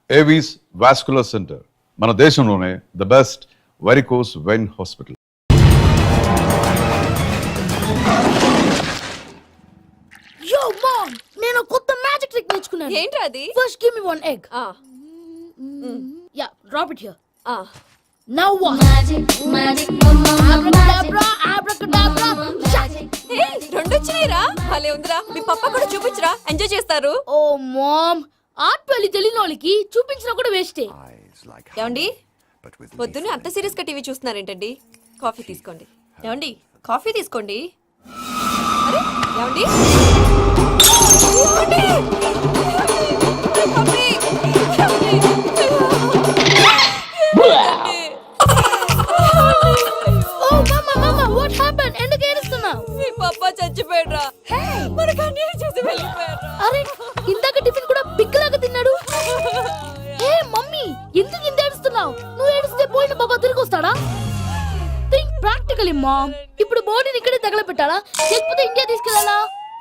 Avis vascular centre మన దేశంలోనే the best varicose vein hospital. Yo mom, నేను కొత్త మ్యాజిక్ ట్రిక్ నేర్చుకున్నాను. ఏంట్రా అది? First give me one egg. Yeah, drop it here. Now what? Magic, abracadabra, abracadabra. హే, రెండు వచ్చినాయిరా. భలే ఉందిరా. మీ పప్పా కూడా చూపించరా, ఎంజాయ్ చేస్తారు. Oh mom, ఆర్ట్ పెళ్లి తెలియని వాళ్ళకి చూపించినా కూడా వేస్టే. ఏమండి, పొద్దున్నే అంత సీరియస్ గా టీవీ చూస్తున్నారేంటండి? కాఫీ తీసుకోండి. ఏమండి, కాఫీ తీసుకోండి. అరే ఏమండి, ఏమండి? Coffee. Oh mama, what happened? ఎందుకు ఏడుస్తున్నావు? మీ పప్పా చచ్చిపోయాడురా. మనకు అన్యాయం చేసి వెళ్ళిపోయాడురా. అరే ఇందాక టిఫిన్ కూడా పిక్కలాగా తిన్నాడు. హే మమ్మీ, ఎందుకు ఇంత ఏడుస్తున్నావు? నువ్వు ఏడిస్తే పోయిన బాబా తిరిగి వస్తాడా? Think practically ma'am. ఇప్పుడు బాడీని ఇక్కడే తగలబెట్టాలా లేకపోతే ఇండియా తీసుకెళ్ళాలా?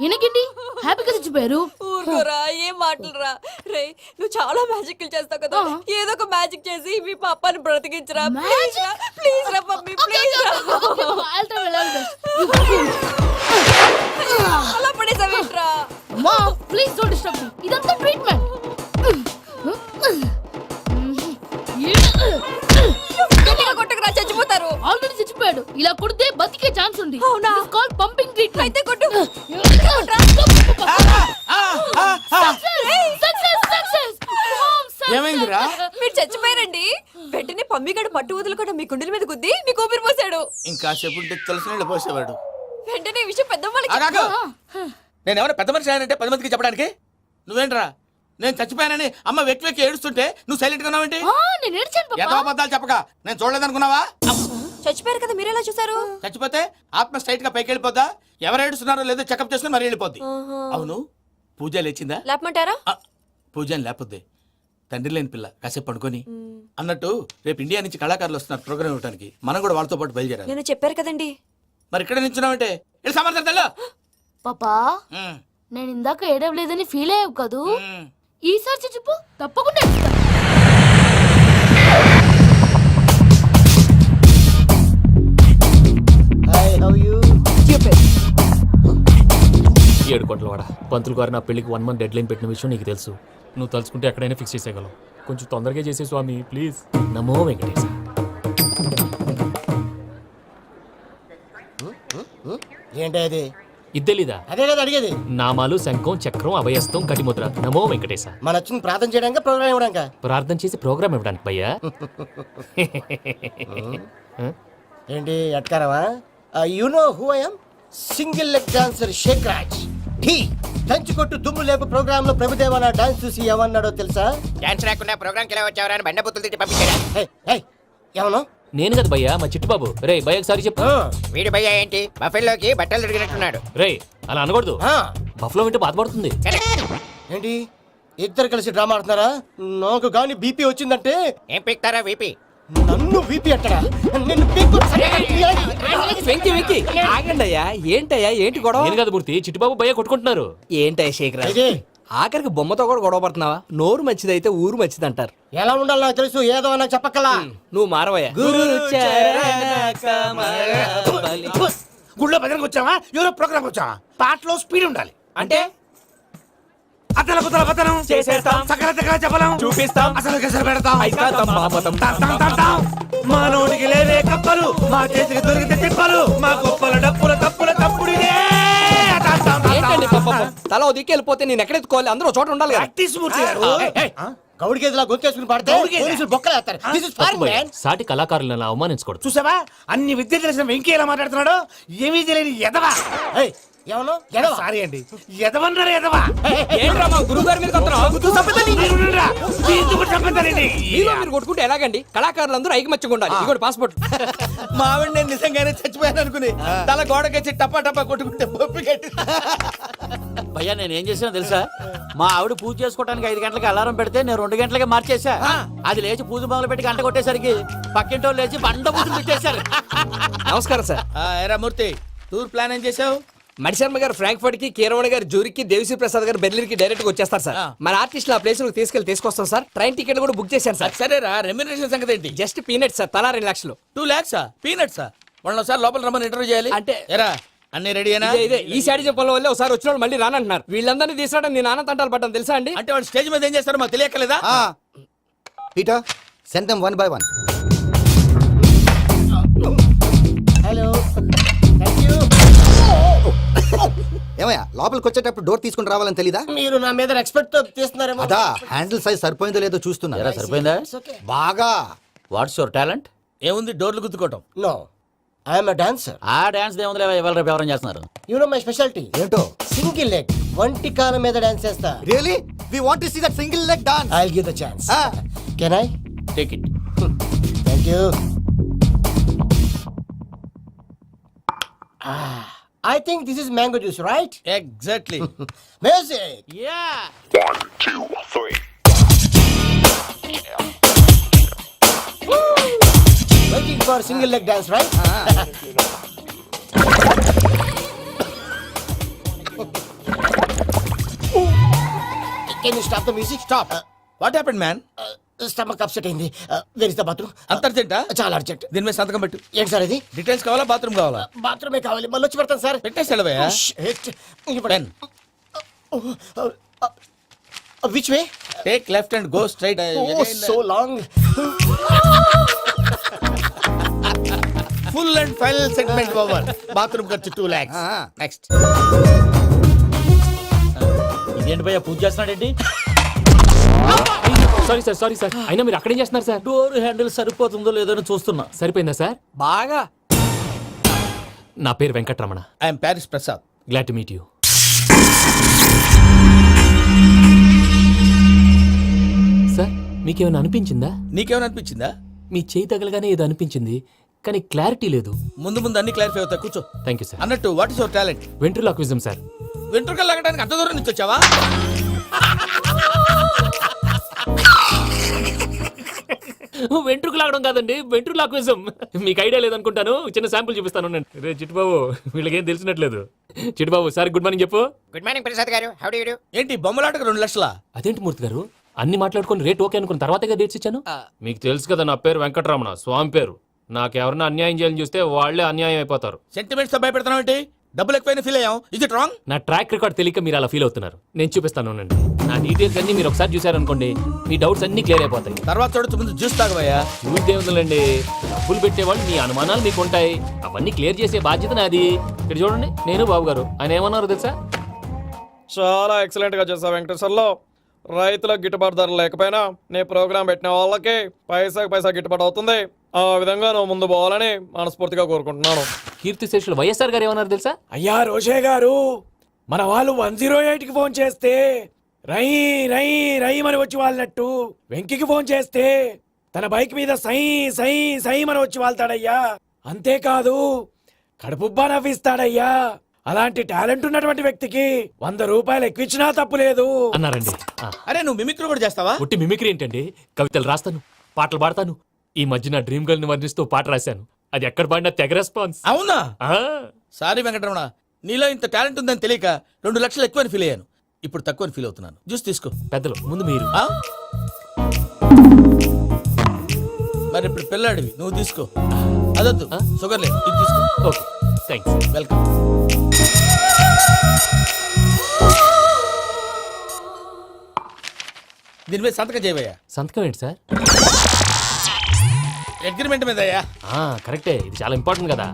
ఎనకండి హ్యాపీగా చచ్చిపోయారు. ఊరుకోరా, ఏం మాటలురా. రే, నువ్వు చాలా మ్యాజిక్లు చేస్తావు కదా, ఏదో ఒక మ్యాజిక్ చేసి మీ పాపాని బ్రతికించరా. ప్లీజ్ రా మమ్మీ, ప్లీజ్ రా. అలా పడేసావేంట్రా? Mom please don't disturb me. ఇదంతా ట్రీట్మెంట్. కొట్టకరా, చచ్చిపోతారు. ఆల్రెడీ చచ్చిపోయాడు. ఇలా కొడితే బతికే ఛాన్స్ ఉంది. అవునా? It's called pumping treatment. అయితే కొట్టు. ఏమైందిరా? మీరు చచ్చిపోయారండి. వెంటనే పమ్మిగాడు పట్టు వదులుకుండా మీ గుండెల మీద గుద్ది మీకు ఊపిరి పోసాడు. ఇంకా చెప్పుంటే తెలిసిన పోసేవాడు. వెంటనే ఈ విషయం పెద్ద నేను ఎవరైనా పెద్ద మనిషి ఆయనంటే 10 మందికి చెప్పడానికి. నువ్వేంట్రా నేను చచ్చిపోయానని అమ్మ వెక్కి వెక్కి ఏడుస్తుంటే నువ్వు సైలెంట్ గా ఉన్నావేంటి? నేను ఏడ్చాను పాపా. ఎంతో అబద్ధాలు చెప్పక నేను చూడలేదనుకున్నావా? చచ్చిపోయారు కదా, మీరెలా చూసారు? చచ్చిపోతే ఆత్మ స్ట్రైట్ గా పైకి వెళ్ళిపోద్దా? ఎవరు ఏడుస్తున్నారో లేదో చెకప్ చేసుకుని మరీ వెళ్ళిపోద్ది. అవును, పూజ లేచిందా? లేపమంటారా? పూజ లేకపోద్ది. తండ్రి లేని పిల్ల కాసేపు పడుకొని. అన్నట్టు రేపు ఇండియా నుంచి కళాకారులు వస్తున్నారు ప్రోగ్రామ్ ఇవ్వడానికి. మనం కూడా వాళ్ళతో పాటు బయలుదేరాలి. నేను చెప్పారు కదండి. మరి ఇక్కడ నిల్చున్నావంటే వెళ్ళి సమర్థతలో. పాపా నేను ఇందాక ఏడవలేదని ఫీల్ అయ్యావు కదూ. ఈసారి చచ్చిపో, తప్పకుండా ఏడుస్తా. 7 కోట్ల వాడ పంతులు గారు నా పెళ్లికి 1 మంత్ డెడ్ లైన్ పెట్టిన విషయం నీకు తెలుసు. నువ్వు తలుచుకుంటే ఎక్కడైనా ఫిక్స్ చేసేయగలవు. కొంచెం తొందరగా చేసే స్వామి ప్లీజ్. నమో వెంకటేశ. ఏంటి అది? ఇది తెలీదా? అదే కదా అడిగేది. నామాలు శంఖం చక్రం అభయస్తం కటిముద్ర. నమో వెంకటేశ. మన వచ్చింది ప్రార్థన చేయడానికి, ప్రోగ్రామ్ ఇవ్వడానికి. ప్రార్థన చేసి ప్రోగ్రామ్ ఇవ్వడానికి భయ్యా. ఏంటి ఎట్కారమా? You know who I am? Single leg dancer Shaik Raj. టీ దంచుకొట్టు దుమ్ము లేపు ప్రోగ్రామ్ లో ప్రభుదేవ నా డాన్స్ చూసి ఏమన్నాడో తెలుసా? డాన్స్ రాకుండా ప్రోగ్రామ్ కి ఎలా వచ్చావరా అని బండబుద్ధులు తిట్టి పంపించాడు. ఏమను? నేను కదా భయ్యా, మా చిట్టుబాబు. రే భయ్య ఒకసారి చెప్పు. వీడి భయ్య ఏంటి బఫెల్లోకి బట్టలు తిరిగినట్టున్నాడు. రే అలా అనకూడదు. బఫ్లో వింటే బాధపడుతుంది. ఏంటి ఇద్దరు కలిసి డ్రామా ఆడుతున్నారా? నాకు గాని బీపీ వచ్చిందంటే ఏం పీక్తారా వీపీ? నన్ను బీపీ అట్టడా? నిన్ను వెంకి వెంకి ఆగండి అయ్యా. ఏంటయ్యా ఏంటి గొడవ? నేను కదా మూర్తి, చిట్టుబాబు భయ్య కొట్టుకుంటున్నారు. ఏంటయ్యా శేఖరా, ఆఖరికి బొమ్మతో కూడా గొడవ పడుతున్నావా? నోరు మంచిదైతే ఊరు మంచిది అంటారు. ఎలా ఉండాలి నాకు తెలుసు, ఏదో నాకు చెప్పక్కలా. నువ్వు మారవయ్యా. గుళ్ళో భజనకు వచ్చావా? ఎవరో ప్రోగ్రామ్ వచ్చావా? పాటలో స్పీడ్ ఉండాలి. అంటే అతల కుతల పతనం చేసేస్తాం, సకల దగ్గర చెప్పలేం, చూపిస్తాం, అసలు గసలు పెడతాం, అయితాం, బాపతం. మా నోటికి లేవే కప్పలు, మా చేతికి దొరికితే తిప్పలు, మా గొప్పల డప్పుల తప్పుల తప్పుడిదే. ఏంటండి పాపం? తల ఓ దిక్కు వెళ్ళిపోతే నేను ఎక్కడెత్తుకోవాలి? అందరూ చోట ఉండాలి కదా. గౌడి గేదెలా గొంతేసుకుని పాడితే పోలీసులు బొక్కలు వేస్తారు. This is foreign, man. సాటి కళాకారులను అవమానించకూడదు. చూసావా అన్ని విద్య తెలిసిన వెంకీ ఎలా మాట్లాడుతున్నాడు? ఏమీ తెలియని ఎదవా. ఏమను? ఎడవ. సారీ అండి, ఎదవన్నారు ఎదవా. ఏంట్రా మా గురువు గారి మీద మీరు కొట్టుకుంటే ఎలాగండి? కళాకారులందరూ ఐకమత్యంగా ఉండాలి. ఇదిగోండి పాస్పోర్ట్. మా ఆవిడ నేను నిజంగానే చచ్చిపోయాను అనుకుని తల గోడకొచ్చి టపా టపా కొట్టుకుంటే భయ్యా నేను ఏం చేసినా తెలుసా? మా ఆవిడ పూజ చేసుకోవడానికి 5 గంటలకి అలారం పెడితే నేను 2 గంటలకి మార్చేసా. అది లేచి పూజ మొదలు పెట్టి గంట కొట్టేసరికి పక్కింటో లేచి బండ పూజలు పెట్టేశారు. నమస్కారం సార్. ఎరా మూర్తి, టూర్ ప్లాన్ ఏం చేసావు? మణిశర్మ గారు ఫ్రాంక్ఫర్ట్ కి, కీరవాణి గారు జూరికి, దేవిశ్రీ ప్రసాద్ గారు బెర్లిన్ కి డైరెక్ట్ గా వచ్చేస్తారు సార్. మన ఆర్టిస్ట్ ఆ ప్లేస్ తీసుకొస్తాం సార్. ట్రైన్ టికెట్ కూడా బుక్ చేశాను సార్. సరేరా, రెమ్యూనరేషన్ సంగతి ఏంటి? జస్ట్ పీనట్ సార్, తలా 2 లక్షలు. 2 lakhs పీనట్సా? వాళ్ళని ఒకసారి లోపల రమ్మని ఇంటర్వ్యూ చేయాలి. అంటే- ఎరా అన్ని రెడీనా? ఇదే ఈ శాడీ చెప్పడం వల్ల ఒకసారి వచ్చిన మళ్ళీ రానంటున్నారు. వీళ్ళందరినీ తీసుకురావడం నేను నాన్న తంటాలు పడ్డాను తెలుసా అండి. అంటే వాళ్ళు స్టేజ్ మీద ఏం చేస్తారో మాకు తెలియక్కలేదా? Peter send them 1 by 1. Hello thank you. ఏమయ్యా లోపలికి వచ్చేటప్పుడు డోర్ తీసుకుని రావాలని తెలీదా? మీరు నా మీద ఎక్స్పెక్ట్ తో తీస్తున్నారేమో. అదా హ్యాండిల్ సైజ్ సరిపోయిందో లేదో చూస్తున్నా. ఎరా సరిపోయిందా? బాగా. What's your talent? ఏముంది, డోర్లు గుద్దుకోవటం. No I'm a dancer. ఆ డాన్స్ దేవుందిలే, ఇవాళ రేపు ఎవరైనా చేస్తున్నారు. You know my speciality. ఏంటో? సింగిల్ లెగ్, వంటి కాలం మీద డాన్స్ చేస్తా. Really we want to see that single leg dance. I will give the chance. Can I? Take it. Thank you. I think this is mango juice, right? Exactly. Music. Yeah. Waiting for single leg dance, right? Can you stop the music? Stop. What happened man? Stomach upset అయింది. Where is the bathroom? అంత అర్జెంటా? చాలా urgent. దీని మీద సంతకం పెట్టు. ఏంటి sir ఇది? Details కావాలా, బాత్రూమ్ కావాలా? బాత్రూమే కావాలి, మళ్ళీ వచ్చి పెడతాను సార్. పెట్టేసి వెళ్ళవయ్యా. Pen. Which way? Take left and go straight. So long. Full and final segment over. Bathroom ఖర్చు 2 lakhs. నెక్స్ట్. ఇదేంటి భయ్యా పూజ చేస్తున్నాడేంటి? సారీ సార్ అయినా మీరు అక్కడేం చేస్తున్నారు సార్? డోర్ హ్యాండిల్ సరిపోతుందో లేదో అని చూస్తున్నా. సరిపోయిందా సార్? బాగా. నా పేరు Venkatramana. I'm Paris Prasad. Glad to meet you. Sir మీకేమైనా అనిపించిందా? నీకేమైనా అనిపించిందా? మీ చేయి తగలగానే ఏదో అనిపించింది, కానీ క్లారిటీ లేదు. ముందు ముందు అన్ని క్లారిఫై అవుతాయి, కూర్చో. Thank you sir. అన్నట్టు what is your talent? Ventriloquism sir. వెంట్రుకలు లాగడానికి అంత దూరం నుంచి వచ్చావా? వెంట్రుకు లాగడం కాదండి, వెంట్రులాక్విజం. మీకు ఐడియా లేదనుకుంటాను, చిన్న శాంపుల్ చూపిస్తాను. రే చిట్టుబాబు, వీళ్ళకేం తెలిసినట్లేదు. చిట్టుబాబు సార్ గుడ్ మార్నింగ్ చెప్పు. Good morning Prasad garu. How do you do? ఏంటి బొమ్మలాటకు 2 లక్షలా? అదేంటి మూర్తి గారు, అన్ని మాట్లాడుకుని రేట్ ఓకే అనుకున్న తర్వాతగా డేట్స్ ఇచ్చాను. మీకు తెలుసు కదా నా పేరు వెంకటరమణ, స్వామి పేరు. నాకెవరన్నా అన్యాయం చేయాలని చూస్తే వాళ్ళే అన్యాయం అయిపోతారు. సెంటిమెంట్స్ తో భయపెడతావు ఏంటి? డబ్బులు ఎక్కువైనా ఫీల్ అయ్యాం. Is it wrong? నా ట్రాక్ రికార్డ్ తెలియక మీరు అలా ఫీల్ అవుతున్నారు. నేను చూపిస్తాను ఉండండి. నా డీటెయిల్స్ అన్ని మీరు ఒకసారి చూసారనుకోండి, మీ డౌట్స్ అన్ని క్లియర్ అయిపోతాయి. తర్వాత చూడొచ్చు, ముందు జ్యూస్ తాగవయ్యా. చూస్తే ఉందండి, డబ్బులు పెట్టేవాళ్ళు మీ అనుమానాలు మీకు ఉంటాయి, అవన్నీ క్లియర్ చేసే బాధ్యత నాది. ఇక్కడ చూడండి, నేను బాబు గారు. ఆయన ఏమన్నారు తెలుసా? చాలా ఎక్సలెంట్ గా చేసావు వెంకటేశ్వర్లో. రైతులకు గిట్టుబాటు ధర లేకపోయినా నీ ప్రోగ్రాం పెట్టిన వాళ్ళకి పైసాకి పైసా గిట్టుబాటు అవుతుంది. ఆ విధంగా నువ్వు ముందు పోవాలని మనస్ఫూర్తిగా కోరుకుంటున్నాను. కీర్తి శేషులు వైఎస్ఆర్ గారు ఏమన్నారు తెలుసా? అయ్యా రోషే గారు, మన వాళ్ళు 108కి ఫోన్ చేస్తే రై రై రై అని వచ్చి వాళ్ళనట్టు, వెంకికి ఫోన్ చేస్తే తన బైక్ మీద సై సై సై అని వచ్చి వాళ్తాడయ్యా. అంతేకాదు కడుపుబ్బా నవ్విస్తాడయ్యా. అలాంటి టాలెంట్ ఉన్నటువంటి వ్యక్తికి 100 రూపాయలు ఎక్కువ ఇచ్చినా తప్పు లేదు అన్నారండి. అరే నువ్వు మిమిక్రీ కూడా చేస్తావా? పుట్టి మిమిక్రీ ఏంటండి, కవితలు రాస్తాను, పాటలు పాడతాను. ఈ మధ్య నా డ్రీమ్ గర్ల్ ని వర్ణిస్తూ పాట రాశాను, అది ఎక్కడ పాడినా తెగ రెస్పాన్స్. అవునా? ఆ, సారీ వెంకటరమణ, నీలో ఇంత టాలెంట్ ఉందని తెలియక 2 లక్షలు ఎక్కువని ఫీల్ అయ్యాను. ఇప్పుడు తక్కువని ఫీల్ అవుతున్నాను. జ్యూస్ తీసుకో. పెద్దలు ముందు మీరు. ఆ? మరి ఇప్పుడు పిల్లాడివి, నువ్వు తీసుకో. అదొద్దు, షుగర్ లేదు, ఇది తీసుకో. Okay thanks. వెల్కమ్. దీని మీద సంతకం చేయవయ్యా. సంతకం ఏంటి సార్? అగ్రిమెంట్ మీద అయ్యా. కరెక్టే, ఇది చాలా ఇంపార్టెంట్ కదా.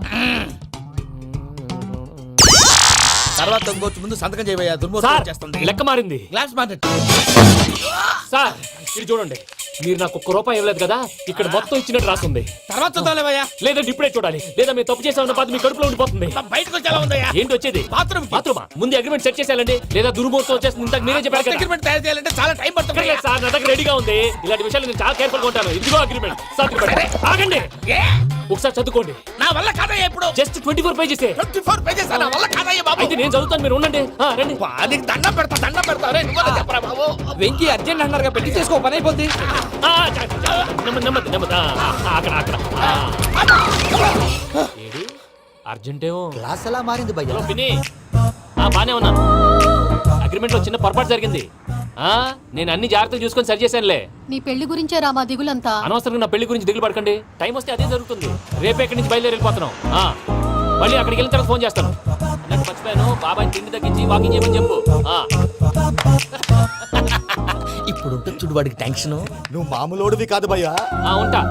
తర్వాత ఇంకొచ్చి ముందు సంతకం చేయవయ్యా. సార్ దుర్మోహం చేస్తుంది. లెక్క మారింది. Glass market. సార్ ఇది చూడండి, మీరు నాకు 1 రూపాయి ఇవ్వలేదు కదా, ఇక్కడ మొత్తం ఇచ్చినట్టు రాస్తుంది. తర్వాత చూద్దాంలేవయ్యా. లేదంటే ఇప్పుడే చూడాలి, లేదా మీరు తప్పు చేసామన్న బాధ మీ కడుపులో ఉండిపోతుంది. బయటకు వచ్చేలా ఉందయ్యా. ఏంటి వచ్చేది? బాత్రూమ్ బాత్రూమా? ముందు అగ్రిమెంట్ సెట్ చేసేయాలండి, లేదా దుర్మూర్తం వచ్చేస్తుంది. ఇంతకు మీరే చెప్పారు కదా. అగ్రిమెంట్ తయారు చేయాలంటే చాలా టైం పడుతుంది. అక్కర్లేదు సార్, నా దగ్గర రెడీగా ఉంది. ఇలాంటి విషయాలు నేను చాలా కేర్ఫుల్ గా ఉంటాను. ఇదిగో అగ్రిమెంట్. ఆగండి, ఒకసారి చదువుకోండి. నా వల్ల కాదయ్యా. ఇప్పుడు జస్ట్ 24 పేజెస్. 24 పేజెస్ నా వల్ల కాదయ్యా బాబు. అయితే నేను చదువుతాను, మీరు ఉండండి. రండి. నీకు దండం పెడతా. రే నువ్వు చెప్పరా బాబు. వెంకీ అర్జెంట్ అన్నారుగా, పెట్టి చేసుకో, పని అయిపోద్ది. నెమ్మది నెమ్మది. అక్కడ ఏడు అర్జెంటేమో క్లాస్ ఎలా మారింది భయ్యా హలో పిన్ని బానే ఉన్నాను అగ్రిమెంట్ లో చిన్న పొరపాటు జరిగింది నేను అన్ని జాగ్రత్తలు చూసుకొని సరి చేశానులే నీ పెళ్లి గురించే రా మా దిగులంతా. అనవసరంగా నా పెళ్లి గురించి దిగులు పడకండి టైం వస్తే అదే జరుగుతుంది రేపే ఇక్కడి నుంచి బయలుదేరి వెళ్ళిపోతున్నాం మళ్ళీ అక్కడికి వెళ్ళిన తర్వాత ఫోన్ చేస్తాను నాకు మర్చిపోయాను బాబాయ్ తిండి తగ్గించి వాకింగ్ చేయమని చెప్పు ఇప్పుడు ఉంటుంది చూడు వాడికి టెన్షన్. నువ్వు మామూలోడివి కాదు భయ్యా ఉంటా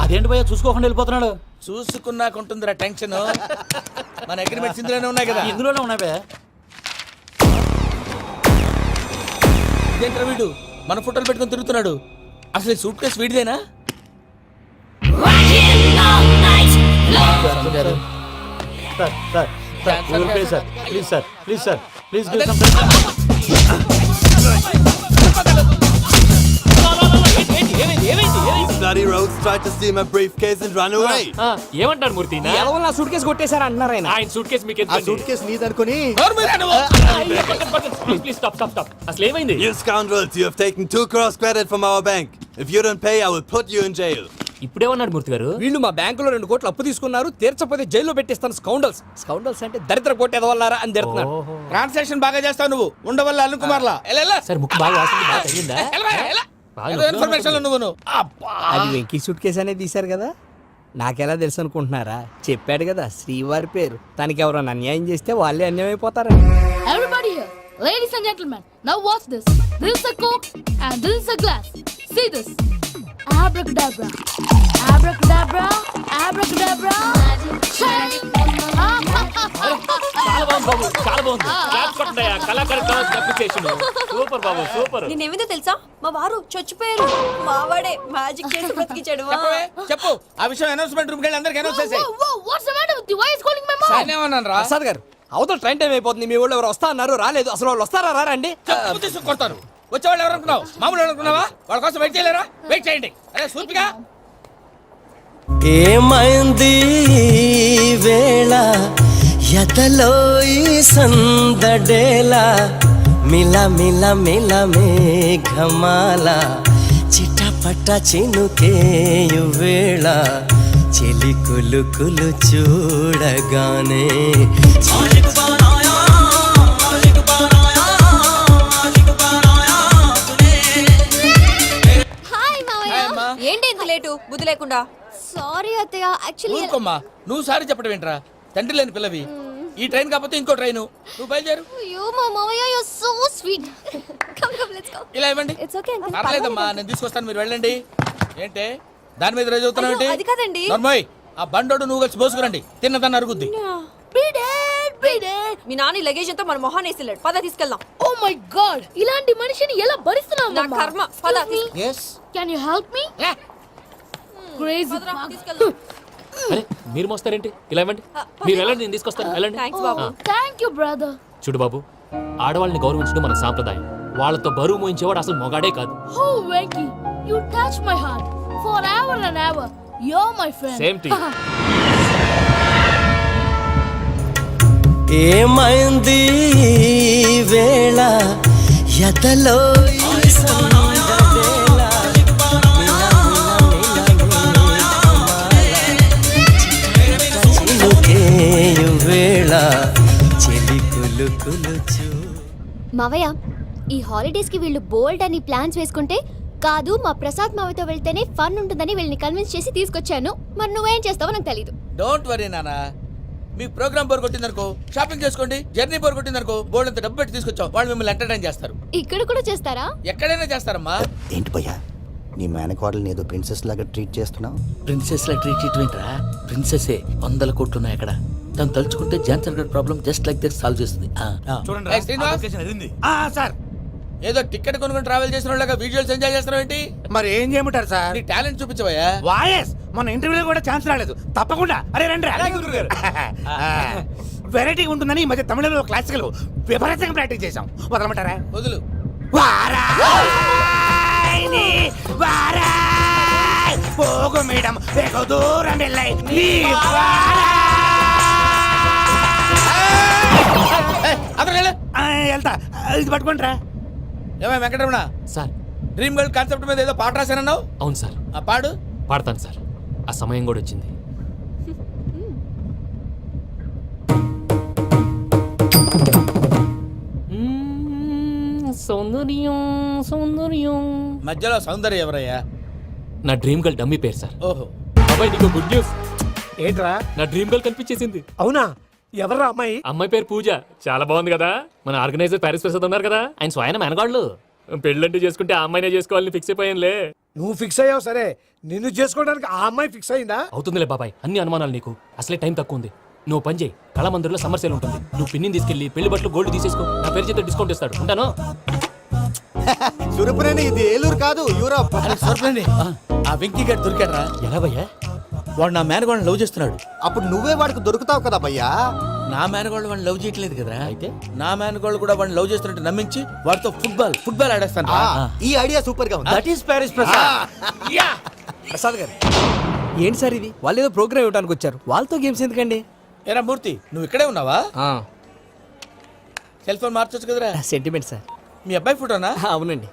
అదేంటి భయ్యా చూసుకోకుండా వెళ్ళిపోతున్నాడు చూసుకున్నాకుంటుందిరా టెన్షన్. మన అగ్రిమెంట్స్ ఇందులోనే ఉన్నాయి కదా. ఇందులోనే ఉన్నాయి భయ్యా ఇదేంట్రా వీడు మన ఫోటోలు పెట్టుకొని తిరుగుతున్నాడు. అసలు ఈ సూట్ కేసు వీడిదేనా? Please sir please sir please Bloody rogues tried to steal my briefcase and run away. ఏమంటారు మూర్తి ఎవరు నా సూట్ కేసు కొట్టేశారు అంటున్నారు ఆయన. ఆయన సూట్ కేసు మీకు ఆ సూట్ కేసు నీదనుకుని ప్లీజ్ స్టాప్ అసలు ఏమైంది You scoundrels, you have taken 2 crores credit from our bank. If you don't pay, I will put you in jail. ఇప్పుడేమన్నాడు మూర్తి గారు వీళ్ళు మా బ్యాంకులో 2 కోట్లు అప్పు తీసుకున్నారు, తీర్చకపోతే జైల్లో పెట్టిస్తాను. స్కౌండల్స్ స్కౌండల్స్ అంటే దరిద్ర కొట్టేదవల్లారా అని తిడుతున్నారు. ట్రాన్సాక్షన్ బాగా చేస్తావు నువ్వు. ఉండవల్ల అల్లు కుమార్లా సార్ ముక్కు బాగా వాసింది బాగా తగ్గిందా ఇన్ఫర్మేషన్ నువ్వును. అది వెంకీ సూట్ కేసు అనేది తీశారు కదా, నాకెలా తెలుసు అనుకుంటున్నారా? చెప్పాడు కదా శ్రీవారి పేరు. తనకి ఎవరైనా అన్యాయం చేస్తే వాళ్ళే అన్యాయం అయిపోతారు. Everybody here, ladies and gentlemen, now watch this. This is a coke and this is a glass. See this. Abracadabra. Abracadabra. Abracadabra. Shine. చాలా బాగుంది బాబు చాలా బాగుంది క్లాప్స్ కొట్టండి కళాకారు అప్రిసియేషన్ సూపర్ బాబు సూపర్ నేనేమిందో తెలుసా, మా వారు చచ్చిపోయారు, మావాడే మ్యాజిక్ చేసి బ్రతికించాడు. చెప్పవే, చెప్పు ఆ విషయం అనౌన్స్మెంట్ రూమ్ కి వెళ్ళి అందరికి అనౌన్స్ చేసేయ్. Whoa, what's the matter with you? Why is calling my mom? నేనేమన్నాను రా? ప్రసాద్ గారు అవతల ట్రైన్ టైం అయిపోతుంది, మీ వాళ్ళు ఎవరు వస్తా అన్నారు రాలేదు. అసలు వాళ్ళు వస్తారా రారా అండి? చెప్పు తీసుకు కొడతారు. వచ్చేవాళ్ళు ఎవరు అనుకున్నావు? మామూలు అనుకున్నావా? వాళ్ళ కోసం వెయిట్ చేయలేరా? వెయిట్ చేయండి. అరే సూపిగా ఏమైంది వేళ ఎదలో ఈ సందడేలా మిల మిల మిల మేఘమాల చిటపట చినుకేయు వేళ చెలి కులు కులు చూడగానే హాయ్ మావయ్య. ఏంటి ఇంత లేటు బుద్ధి లేకుండా? సారీ అత్తయ్య, యాక్చువల్లీ ఊరుకోమ్మా. నువ్వు సారి చెప్పడం ఏంట్రా? తండ్రి లేని పిల్లవి. ఈ ట్రైన్ కాకపోతే ఇంకో ట్రైన్. నువ్వు బయలుదేరు. అయ్యో మా మావయ్య you are so sweet. Come come let's go. ఇలా ఇవ్వండి. It's okay uncle. పర్లేదమ్మా నేను తీసుకొస్తాను, మీరు వెళ్ళండి. ఏంటే దాని మీద రోజు అవుతున్నావు ఏంటి? అయ్యో, అది కాదండి. నర్మోయ్, ఆ బండోడు నువ్వు కలిసి పోసుకురండి. తిన్నదాన్ని అరుగుద్ది. Beat it. Me Nani luggage అంతా మన మొహాన్ని వేసిల్లాడు. పద తీసుకెళ్దాం. Oh my god. ఇలాంటి మనిషిని ఎలా భరిస్తున్నావు నా మమ్మా? కర్మ. పద Excuse me. Yes Can you help me? Crazy. పదరా, తీసుకెళ్దాం. అరే మీరు మోస్తారేంటి ఇలా ఇవ్వండి మీరు వెళ్ళండి నేను తీసుకొస్తాను వెళ్ళండి thanks Babu. Thank you, brother. చూడు బాబు ఆడవాళ్ళని గౌరవించడం మన సాంప్రదాయం వాళ్ళతో బరువు మోయించేవాడు అసలు మొగాడే కాదు Oh, Venky, you touch my heart forever and ever. You're my friend. Same to you. ఏమైంది వేళ ఎదలో ఈ సందడేలా చినుకేయు వేళ చెలి కులు కులు చూ మావయ్య ఈ హాలిడేస్ కి వీళ్ళు బోల్డ్ అని ప్లాన్స్ వేసుకుంటే కాదు మా ప్రసాద్ మావయ్యతో వెళ్తేనే ఫన్ ఉంటుందని వీళ్ళని కన్విన్స్ చేసి తీసుకొచ్చాను. మరి నువ్వేం చేస్తావో నాకు తెలీదు. డోంట్ వరీ నానా. మీ ప్రోగ్రామ్ బోర్ కొట్టిందనుకో షాపింగ్ చేసుకోండి. జర్నీ బోర్ కొట్టిందనుకో బోర్డు అంత డబ్బు పెట్టి తీసుకొచ్చాం. వాళ్ళు మిమ్మల్ని ఎంటర్టైన్ చేస్తారు. ఇక్కడ కూడా చేస్తారా? ఎక్కడైనా చేస్తారమ్మా. ఏంటి భయ్యా నీ మేనకోడల్ని ఏదో ప్రిన్సెస్ లాగా ట్రీట్ చేస్తున్నావు? ప్రిన్సెస్ లా ట్రీట్ చేయటం ఏంట్రా? ప్రిన్సెసే 100 కోట్లు ఉన్నాయి అక్కడ. తను తలుచుకుంటే జాన్సన్ గడ్ problem just like this solve చేస్తుంది. ఏయ్, శ్రీనివాస్. సార్ ఏదో టికెట్ కొనుక్కొని ట్రావెల్ చేసిన వాళ్ళగా విజువల్స్ ఎంజాయ్ చేస్తున్నావు ఏంటి? మరి ఏం చేయమంటారు సార్? నీ టాలెంట్ చూపించవయ్యా. వాయస్ మన ఇంటర్వ్యూలో కూడా ఛాన్స్ రాలేదు. తప్పకుండా అరే రండి వెరైటీగా ఉంటుందని ఈ మధ్య తమిళంలో క్లాసికల్ విపరీతంగా ప్రాక్టీస్ చేశాం. వదలమంటారా? వదులు. పోగు మేడం వెగు దూరం వెళ్ళాయి అతను వెళ్తా ఇది పట్టుకుంటారా? ఏమై Venkataramana sir dream girl concept మీద ఏదో పాట రాశానన్నావు. అవును సార్, ఆ పాడు. పాడతాను సార్. ఆ సమయం కూడా వచ్చింది. సౌందర్యం సౌందర్యం. మధ్యలో సౌందర్య ఎవరయ్యా? నా డ్రీమ్ గర్ల్ డమ్మీ పేరు సార్. ఓహో. బాబాయ్ నీకు గుడ్ న్యూస్. ఏంట్రా? నా డ్రీమ్ గర్ల్ కనిపించేసింది. అవునా? ఎవరా అమ్మాయి? అమ్మాయి పేరు పూజ. చాలా బాగుంది కదా. మన ఆర్గనైజర్ ప్యారిస్ ప్రసాద్ ఉన్నారు కదా, ఆయన స్వయం మెనగాళ్ళు. పెళ్ళంటూ చేసుకుంటే ఆ అమ్మాయినే చేసుకోవాలని ఫిక్స్ అయిపోయానులే. నువ్వు ఫిక్స్ అయ్యావు సరే, నిన్ను చేసుకోవడానికి ఆ అమ్మాయి ఫిక్స్ అయిందా? అవుతుందిలే బాబాయ్, అన్ని అనుమానాలు నీకు. అసలే టైం తక్కువ ఉంది. నువ్వు పని చేయి, కళామందిర్లో సమ్మర్ సేల్ ఉంటుంది. నువ్వు పిన్నిని తీసుకెళ్లి పెళ్లి బట్టలు గోల్డ్ తీసేసుకో. నా పేరు చేత డిస్కౌంట్ ఇస్తాడు. ఉంటాను. సురపురేని ఇది ఏలూరు కాదు, యూరోప్. ఆ వెంకీ గారు దొరికాడరా? ఎలా భయ్యా? వాడు నా మేనగోళ్ళని లవ్ చేస్తున్నాడు. అప్పుడు నువ్వే వాడికి దొరుకుతావు కదా భయ్యా. నా మేనగోళ్ళు వాడిని లవ్ చేయట్లేదు కదరా. అయితే నా మేనగోళ్ళు కూడా వాడిని లవ్ చేస్తున్నట్టు నమ్మించి వాడితో ఫుట్బాల్ ఆడేస్తాను. ఈ ఐడియా సూపర్ గా ఉంది. That is Paris Prasad. Prasad గారు ఏంటి సార్ ఇది? వాళ్ళు ఏదో ప్రోగ్రామ్ ఇవ్వడానికి వచ్చారు, వాళ్ళతో గేమ్స్ ఎందుకండి? ఏరా మూర్తి, నువ్వు ఇక్కడే ఉన్నావా? సెల్ ఫోన్ మార్చొచ్చు కదరా. Sentiment sir. మీ అబ్బాయి ఫోటోనా? అవునండి.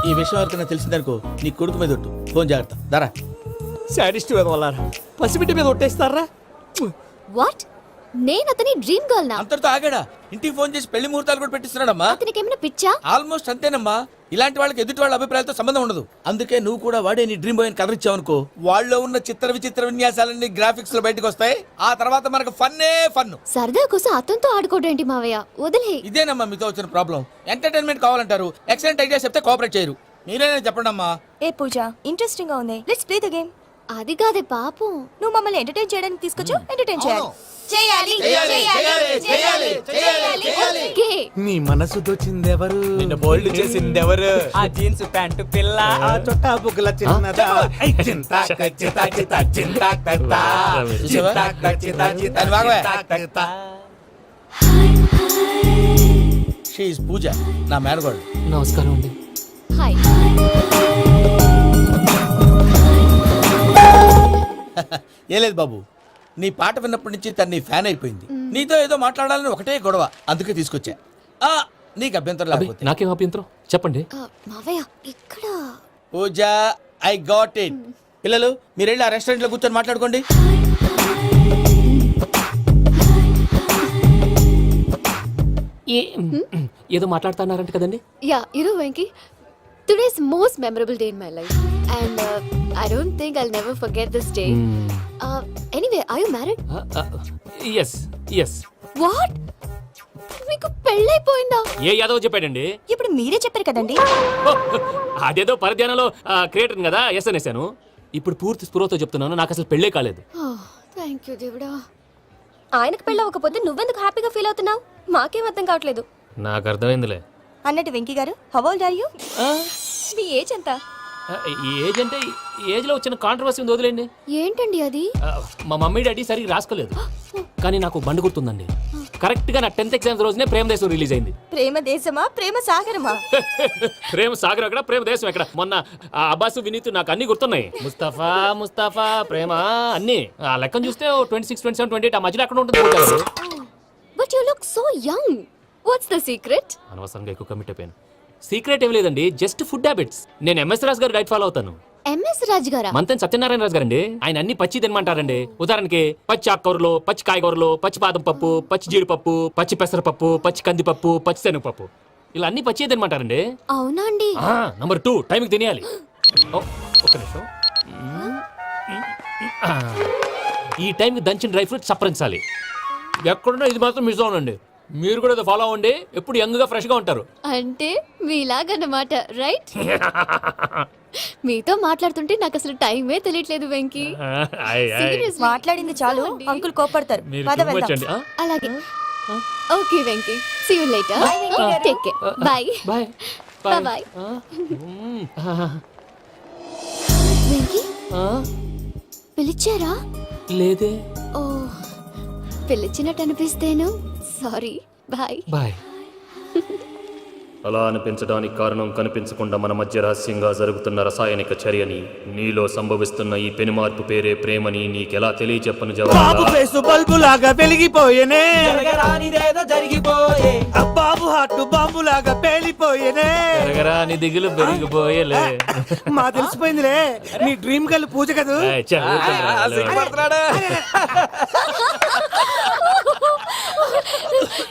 ఈ విషయం ఎవరికైనా తెలిసిందనుకో నీ కొడుకు మీద ఒట్టు. ఫోన్ జాగ్రత్త. దారా. సాడిస్ట్ వాళ్ళారా, పసిబిడ్డ మీద ఒట్టేస్తారా? వాట్? నేను అతని డ్రీమ్ గర్ల్ నా? అంతటితో ఆగాడా? ఇంటికి ఫోన్ చేసి పెళ్లి ముహూర్తాలు కూడా పెట్టిస్తున్నాడమ్మా. అతనికి ఏమైనా పిచ్చా? ఆల్మోస్ట్ అంతేనమ్మా. ఇలాంటి వాళ్ళకి ఎదుటి వాళ్ళ అభిప్రాయాలతో సంబంధం ఉండదు. అందుకే నువ్వు కూడా వాడే నీ డ్రీమ్ బాయ్ కలర్ ఇచ్చావనుకో, వాళ్ళలో ఉన్న చిత్ర విచిత్ర విన్యాసాలన్నీ గ్రాఫిక్స్ లో బయటకు వస్తాయి. ఆ తర్వాత మనకు ఫన్నే ఫన్. సరదా కోసం అతనితో ఆడుకోవడం మావయ్య, వదిలే. ఇదేనమ్మా మీతో వచ్చిన ప్రాబ్లం. ఎంటర్టైన్మెంట్ కావాలంటారు, ఎక్సలెంట్ ఐడియా చెప్తే కోఆపరేట్ చేయరు. మీరేనా చెప్పండి అమ్మా. ఏ పూజ, ఇంట్రెస్టింగ్ గా ఉంది. Let's play the game. అది కాదే పాపం. నువ్వు మమ్మల్ని ఎంటర్టైన్ చేయడానికి తీసుకొచ్చావు, ఎంటర్టైన్ చేయాలి. ఓకే. నీ మనసు దోచిందెవరు? నిన్ను బోల్డ్ చేసిందెవరు? ఆ జీన్స్ ప్యాంటు పిల్ల, ఆ చుట్టా బుగ్గల చిన్నదా. షీ ఈజ్ పూజ, నా మేనగోడు. నమస్కారం అండి. హాయ్. ఏ లేదు బాబు, నీ పాట విన్నప్పటి నుంచి తను నీ ఫ్యాన్ అయిపోయింది. నీతో ఏదో మాట్లాడాలని ఒకటే గొడవ, అందుకే తీసుకొచ్చా. నీకు అభ్యంతరం అబ్బే, లేకపోతే. నాకేం అభ్యంతరం చెప్పండి. మావయ్య ఇక్కడ. పూజ, ఐ గాట్ ఇట్. పిల్లలు మీరు వెళ్ళి ఆ రెస్టారెంట్ లో కూర్చొని మాట్లాడుకోండి. ఏదో మాట్లాడుతున్నారంట కదండి. Yeah, Venky, today's most memorable day in my life and I don't think I'll never forget this day. Anyway, are you married? Yes yes. What? మీకు పెళ్ళైపోయిందా? ఏ యాదవ్ చెప్పాడండి? ఇప్పుడు మీరే చెప్పారు కదండి. అదేదో పరధ్యానంలో క్రియేటర్ కదా ఎస్ అనేసాను. ఇప్పుడు పూర్తి స్పృహతో చెప్తున్నాను, నాకు అసలు పెళ్ళే కాలేదు. థ్యాంక్ యూ దేవుడా. ఆయనకు పెళ్ళవకపోతే నువ్వెందుకు హ్యాపీగా ఫీల్ అవుతున్నావు? మాకేం అర్థం కావట్లేదు. నాకు అర్థమైందిలే. అన్నట్టు Venky garu, how old are you? మీ ఏజ్ ఎంత? ఏజ్ అంటే ఏజ్ లో వచ్చిన కాంట్రవర్సీ ఉంది, వదిలేండి. ఏంటండి అది? మా మమ్మీ డాడీ సరిగ్గా రాసుకోలేదు, కానీ నాకు బండి గుర్తుందండి. కరెక్ట్ గా నా 10th ఎగ్జామ్స్ రోజునే ప్రేమ దేశం రిలీజ్ అయింది. ప్రేమ దేశమా, ప్రేమ సాగరమా? ప్రేమ సాగర్ ఎక్కడ, ప్రేమ దేశం ఎక్కడ? మొన్న అబ్బాసు వినీత్ నాకు అన్ని గుర్తున్నాయి. ముస్తఫా ప్రేమ అన్ని ఆ లెక్కను చూస్తే 26, 27, 28 ఆ మధ్యలో ఎక్కడ ఉంటుంది. But you look so young. What's the secret? అనవసరంగా ఎక్కువ కమిట్ అయిపోయాను. సీక్రెట్ ఏం లేదండి, జస్ట్ ఫుడ్ హ్యాబిట్స్. నేను ఎంఎస్ రాజు గారు డైట్ ఫాలో అవుతాను. ఎంఎస్ రాజ్ గారా? మంతెన్ సత్యనారాయణ రాజు గారండి. ఆయన అన్ని పచ్చి తినమంటారండి. ఉదాహరణకి పచ్చి ఆకుకూరలు, పచ్చి కాయగూరలు, పచ్చి బాదం పప్పు, పచ్చి జీడిపప్పు, పచ్చి పెసరపప్పు, పచ్చి కందిపప్పు, పచ్చి శనగపప్పు, ఇలా అన్ని పచ్చి తినమంటారండి. అవునా అండి? నంబర్ 2, టైంకి తినేయాలి. ఒక్క నిమిషం. ఈ టైంకి దంచిన డ్రై ఫ్రూట్స్ సప్పరించాలి. ఎక్కడున్నా ఇది మాత్రం మిస్ అవునండి. మీరు కూడా ఫాలో అవ్వండి, ఎప్పుడు యంగ్ గా ఫ్రెష్ గా ఉంటారు. అంటే మీలాగన్నమాట, రైట్? మీతో మాట్లాడుతుంటే నాకు అసలు టైమే తెలియట్లేదు వెంకీ. Seriously. మాట్లాడింది చాలు, అంకుల్ కోపడతారు. మీరు పద too much వెళ్దాం. అండి. అలాగే. Okay Venky, see you later. Take care. Bye. Bye bye. Venky, పిలిచారా? లేదే. ఓ, పిలిచినట్టు అనిపిస్తేను. సారీ. బాయ్. బాయ్. అలా అనిపించడానికి కారణం కనిపించకుండా మన మధ్య రహస్యంగా జరుగుతున్న రసాయనిక చర్యని, నీలో సంభవిస్తున్న ఈ పెనుమార్పు పేరే ప్రేమని నీకెలా తెలియచెప్పను బాబు ఫేసు బల్బు లాగా వెలిగిపోయేనే, జరగరానిదేదో జరిగిపోయే. బాబు హార్ట్ బాబు బాంబులాగా పేలిపోయేనే పెరగరా నీ దిగులు పెరిగిపోయేలే. మా తెలిసిపోయిందిలే నీ డ్రీమ్ గర్ల్ పూజ కదూ. ఏయ్, చదువుకోరా.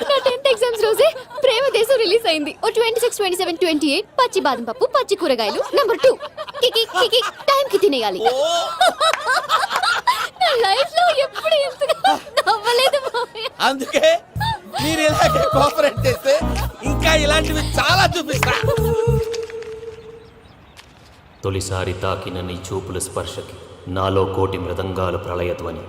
నా 10th ఎగ్జామ్స్ రోజే ప్రేమ దేశం రిలీజ్ అయింది. ఓ 26, 27, 28 పచ్చి బాదం పప్పు, పచ్చి కూరగాయలు. నెంబర్ 2 కికి కికి టైం కి తినేయాలి. నా లైఫ్ లో ఎప్పుడు ఇంతగా నవ్వలేదు మామయ్య. అందుకే మీరు ఇలాగే కోఆపరేట్ చేస్తే ఇంకా ఇలాంటివి చాలా చూపిస్తా. తొలిసారి తాకిన నీ చూపుల స్పర్శకి నాలో కోటి మృదంగాలు ప్రళయధ్వని.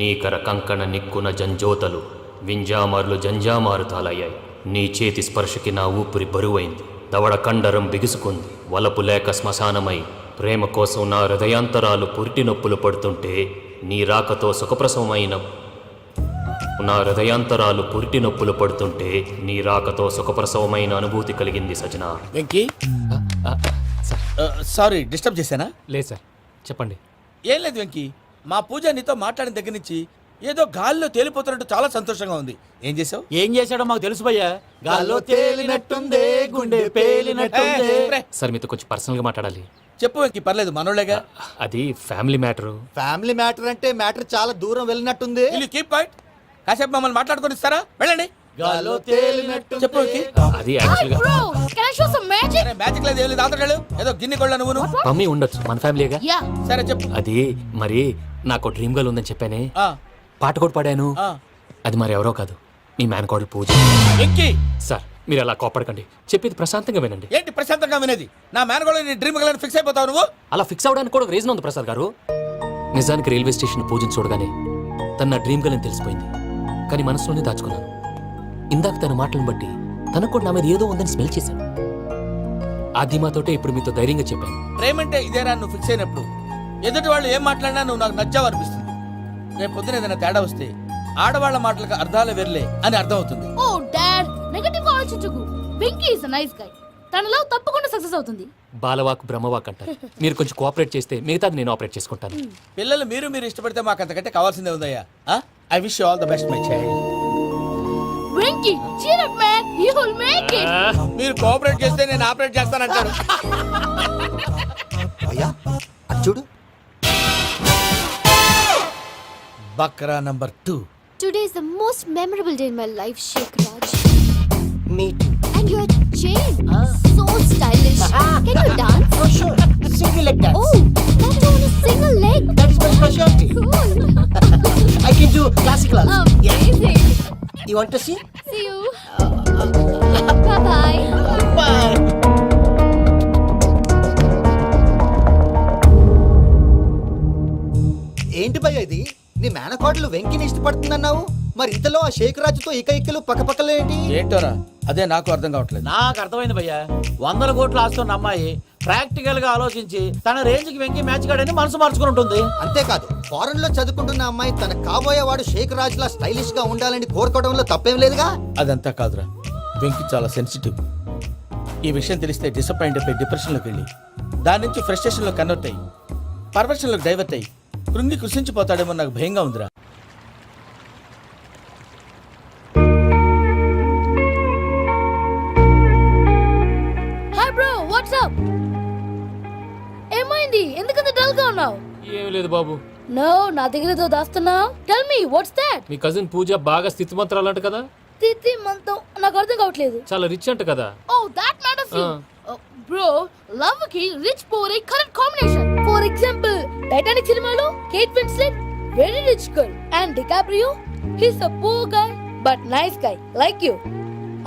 నీకర కంకణ నిక్కున జంజోతలు వింజామార్లు జంజామారు తాలయ్యాయి. నీ చేతి స్పర్శకి నా ఊపిరి బరువైంది. దవడ కండరం బిగుసుకుంది. వలపు లేక శ్మశానమై ప్రేమ కోసం నా హృదయాంతరాలు పురిటి నొప్పులు పడుతుంటే నీ రాకతో సుఖప్రసవమైన నా హృదయాంతరాలు పురిటి నొప్పులు పడుతుంటే నీ రాకతో సుఖప్రసవమైన అనుభూతి కలిగింది సజనా. వెంకీ సారీ డిస్టర్బ్ చేశానా? లేదు సార్, చెప్పండి. ఏం లేదు వెంకీ, మా పూజ నీతో మాట్లాడిన దగ్గర నుంచి ఏదో గాల్లో తేలిపోతున్నట్టు చాలా సంతోషంగా ఉంది. ఏం చేసావు? ఏం చేశాడో మాకు తెలుసు భయ్యా. గాల్లో తేలినట్టుందే గుండె పేలినట్టుందే. సార్ మీతో కొంచెం పర్సనల్గా మాట్లాడాలి. చెప్పు వెంకీ, పర్లేదు మనోళ్ళేగా. అది ఫ్యామిలీ మ్యాటరు. ఫ్యామిలీ మ్యాటర్ అంటే మ్యాటర్ చాలా దూరం వెళ్ళినట్టుంది. Keep point. కాసేపు మమ్మల్ని మాట్లాడుకొని ఇస్తారా? వెళ్ళండి. గాల్లో తేలినట్టు చెప్పు వెంకీ. అది యాక్చువల్గా Bro, can I show some magic? Magic లేదు, ఏం లేదు. ఆతడాలు ఏదో గిన్నె కొళ్ళ నువ్వు. మమ్మీ ఉండొచ్చు, మన ఫ్యామిలీగా. Yeah. సరే చెప్పు. అది మరి నాకు డ్రీమ్ గర్ల్ ఉందని చెప్పానే, ఆ, పాట కూడా పాడాను. ఆ. అది మరి ఎవరో కాదు, మీ మేనకోడలు పూజ. వెంకీ సార్ మీరు అలా కోపడకండి, చెప్పేది ప్రశాంతంగా వినండి. ఏంటి ప్రశాంతంగా వినేది? నా మేనగోళ నీ డ్రీమ్ గర్ల్ ఫిక్స్ అయిపోతావు నువ్వు. అలా ఫిక్స్ అవడానికి కూడా ఒక రీజన్ ఉంది ప్రసాద్ గారు. నిజానికి రైల్వే స్టేషన్ పూజను చూడగానే తన నా డ్రీమ్ గర్ల్ అని తెలిసిపోయింది. కానీ మనసులోనే దాచుకున్నాను. ఇందాక తన మాటలను బట్టి తనకు కూడా నా మీద ఏదో ఉందని స్మెల్ చేశాను. ఆ ధీమాతోటే ఇప్పుడు మీతో ధైర్యంగా చెప్పాను. ప్రేమంటే ఇదేరా నువ్వు ఫిక్స్ అయినప్పుడు ఎదుటి వాళ్ళు ఏం మాట్లాడినా నువ్వు నాకు నచ్చావు అనిపిస్తుంది. రేపు పొద్దున ఏదైనా తేడా వస్తే ఆడవాళ్ల మాటలకు అర్థాలు వెర్లే అని అర్థం అవుతుంది. Oh, Dad, నెగటివ్ ఆలోచించకు. Venky is a nice guy. తన లవ్ తప్పకుండా సక్సెస్ అవుతుంది. బాలవాక్ బ్రహ్మవాక్ అంటారు. మీరు కొంచెం కోఆపరేట్ చేస్తే మిగతాది నేను ఆపరేట్ చేసుకుంటాను. పిల్లలు మీరు ఇష్టపడితే మాకు అంతకంటే కావాల్సిందే ఉందయ్యా. I wish you all the best my child. Venky, cheer up man. You will make it. మీరు కోఆపరేట్ చేస్తే నేను ఆపరేట్ చేస్తానంటారు. అయ్యా అది చూడు. Bakra number 2. Today is the most memorable day in my life, Sheikh Raj. Me too. And your chain, so stylish. Can you dance? Oh sure. Single leg dance. Oh, that too on a single leg. That is my specialty. Cool. I can do classical also. Amazing. You want to see? See you. Bye-bye. Bye. ఏంటి భయ్య ఇది? నీ మేనకోడలు వెంకిని ఇష్టపడుతుందన్నావు, మరి ఇంతలో ఆ షేక్ రాజుతో ఇకలు పక్కపక్కలు ఏంటి? ఏంటోరా అదే నాకు అర్థం కావట్లేదు. నాకు అర్థమైంది భయ్యా. 100 కోట్లు ఆస్తున్న అమ్మాయి ప్రాక్టికల్ గా ఆలోచించి తన రేంజ్ కి వెంకి మ్యాచ్ కాడని మనసు మార్చుకుని ఉంటుంది. అంతేకాదు ఫారెన్ లో చదువుకుంటున్న అమ్మాయి తన కాబోయేవాడు షేక్ రాజ్ లా స్టైలిష్ గా ఉండాలని కోరుకోవడంలో తప్పేం లేదుగా. అదంతా కాదురా, వెంకి చాలా సెన్సిటివ్. ఈ విషయం తెలిస్తే డిసప్పాయింట్ అయిపోయి డిప్రెషన్లోకి వెళ్ళి దాని నుంచి ఫ్రస్ట్రేషన్లో కన్వర్ట్ అయ్యి పర్వర్షన్లోకి డైవర్ట్ అయ్యి కృంగి కృషించిపోతాడేమో నాకు భయంగా ఉందిరా. Hi bro, what's up? ఏమైంది? ఎందుకంత డల్ గా ఉన్నావు? ఏం లేదు బాబు. నో, నా దగ్గర ఏదో దాస్తున్నావు. Tell me, what's that? మీ కజిన్ పూజ బాగా స్థితిమంతరాలు అంట కదా. తిత్తి మంతం నాకు అర్థం కావట్లేదు. చాలా రిచ్ అంట కదా. Oh, that matters you. Bro, love కి rich poor correct combination. For example, Titanic సినిమాలో Kate Winslet very rich girl and DiCaprio he's a poor guy but nice guy like you.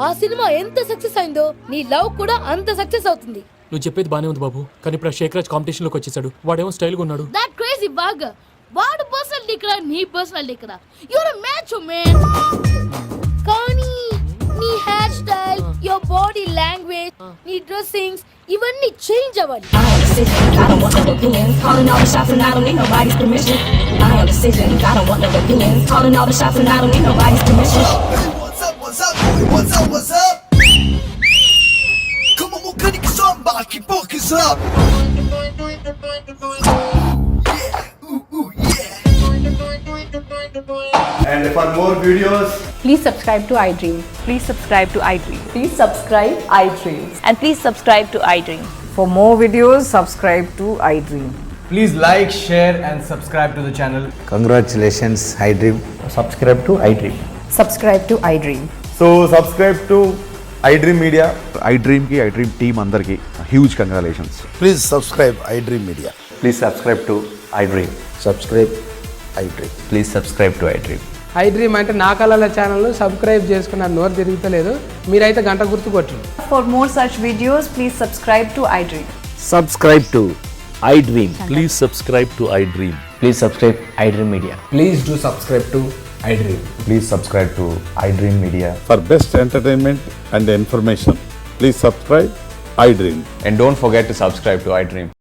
ఆ సినిమా ఎంత success అయిందో నీ love కూడా అంత success అవుతుంది. నువ్వు చెప్పేది బానే ఉంది బాబు, కానీ ఇప్పుడు షేక్ రాజ్ కాంపిటీషన్ లోకి వచ్చేసాడు. వాడేమో స్టైల్ గా ఉన్నాడు. That crazy bug. వాడు పర్సనల్ ఇక్కడ, నీ పర్సనల్ ఇక్కడ. You're a macho man. కానీ నీ hair style, your body language, నీ డ్రెస్సింగ్స్ ఇవన్నీ చేంజ్ అవ్వాలి. I am the citizen, I don't want no opinions. Calling all the shots and I don't need nobody's permission. I am the citizen, I don't want no opinions. Calling all the shots and I don't need nobody's permission. What's up, what's up, boy? What's up, what's up? Come on, we'll cut it somebody, keep focus up. Yeah, ooh, ooh, yeah. And for more videos, Please subscribe to iDream. Please subscribe to iDream. Please subscribe iDream. And please subscribe to iDream. For more videos, subscribe to iDream. Please like, share and subscribe to the channel. Congratulations I dream Subscribe to iDream. Subscribe to iDream. So subscribe to iDream Media. iDream team అందరికి huge congratulations. Please subscribe I dream media Please subscribe to iDream. Subscribe I dream Please subscribe to iDream. iDream అంటే నా కళల channel subscribe చేసుకున్న నోరు తిరుగుతలేదు, మీరైతే గంట గుర్తు కొట్టండి. For more such videos, please subscribe to iDream. Subscribe to iDream. Please subscribe to I dream. Please subscribe iDream Media. Please do subscribe to iDream. Please subscribe to iDream Media. For best entertainment and information, please subscribe iDream. And don't forget to subscribe to iDream.